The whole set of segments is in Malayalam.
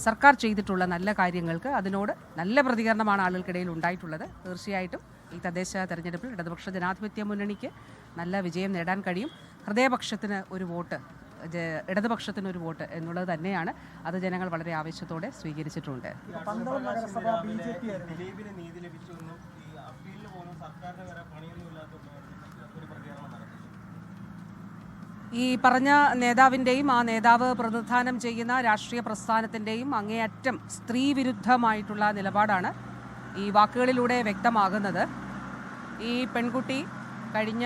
സർക്കാർ ചെയ്തിട്ടുള്ള നല്ല കാര്യങ്ങൾക്ക് അതിനോട് നല്ല പ്രതികരണമാണ് ആളുകൾക്കിടയിൽ ഉണ്ടായിട്ടുള്ളത്. തീർച്ചയായിട്ടും ഈ തദ്ദേശ തെരഞ്ഞെടുപ്പിൽ ഇടതുപക്ഷ ജനാധിപത്യ മുന്നണിക്ക് നല്ല വിജയം നേടാൻ കഴിയും. ഹൃദയപക്ഷത്തിന് ഒരു വോട്ട്, ഇടതുപക്ഷത്തിനൊരു വോട്ട് എന്നുള്ളത് തന്നെയാണ്. അത് ജനങ്ങൾ വളരെ ആവേശത്തോടെ സ്വീകരിച്ചിട്ടുണ്ട്. ഈ പറഞ്ഞ നേതാവിൻ്റെയും ആ നേതാവ് പ്രതിനിധാനം ചെയ്യുന്ന രാഷ്ട്രീയ പ്രസ്ഥാനത്തിൻ്റെയും അങ്ങേയറ്റം സ്ത്രീവിരുദ്ധമായിട്ടുള്ള നിലപാടാണ് ഈ വാക്കുകളിലൂടെ വ്യക്തമാകുന്നത്. ഈ പെൺകുട്ടി കഴിഞ്ഞ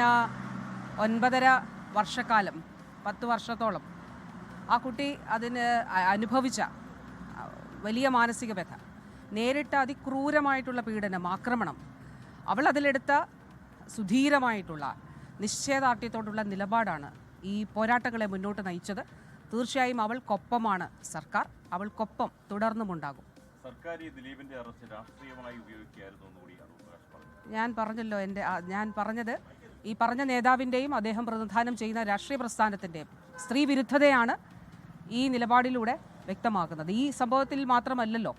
9.5 വർഷക്കാലം 10 വർഷത്തോളം ആ കുട്ടി അതിന് അനുഭവിച്ച വലിയ മാനസിക വ്യഥ, നേരിട്ട അതിക്രൂരമായിട്ടുള്ള പീഡനം, ആക്രമണം, അവൾ അതിലെടുത്ത സുധീരമായിട്ടുള്ള നിശ്ചയദാർഢ്യത്തോടുള്ള നിലപാടാണ് ഈ പോരാട്ടങ്ങളെ മുന്നോട്ട് നയിച്ചത്. തീർച്ചയായും അവൾക്കൊപ്പമാണ് സർക്കാർ, അവൾക്കൊപ്പം തുടർന്നുമുണ്ടാകും. സർക്കാർ ഈ ദിലീപിന്റെ അറസ്റ്റ് രാഷ്ട്രീയമായി ഉപയോഗിക്കുകയായിരുന്നു എന്ന് കൂടിയാണ് ഞാൻ പറഞ്ഞത് ഈ പറഞ്ഞ നേതാവിൻ്റെയും അദ്ദേഹം പ്രതിനിധാനം ചെയ്യുന്ന രാഷ്ട്രീയ പ്രസ്ഥാനത്തിൻ്റെയും സ്ത്രീ വിരുദ്ധതയാണ് ഈ നിലപാടിലൂടെ വ്യക്തമാക്കുന്നത്. ഈ സംഭവത്തിൽ മാത്രമല്ലല്ലോ,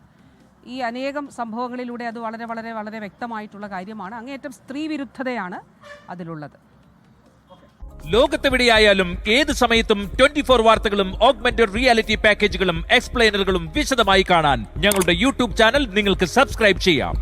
ഈ അനേകം സംഭവങ്ങളിലൂടെ അത് വളരെ വളരെ വളരെ വ്യക്തമായിട്ടുള്ള കാര്യമാണ്. അങ്ങേയറ്റം സ്ത്രീ വിരുദ്ധതയാണ് അതിലുള്ളത്. ലോകത്തെവിടെയായാലും ഏത് സമയത്തും 24 വാർത്തകളും ഓഗ്മെന്റഡ് റിയാലിറ്റി പാക്കേജുകളും എക്സ്പ്ലെയിനറുകളും വിശദമായി കാണാൻ ഞങ്ങളുടെ യൂട്യൂബ് ചാനൽ നിങ്ങൾക്ക് സബ്സ്ക്രൈബ് ചെയ്യാം.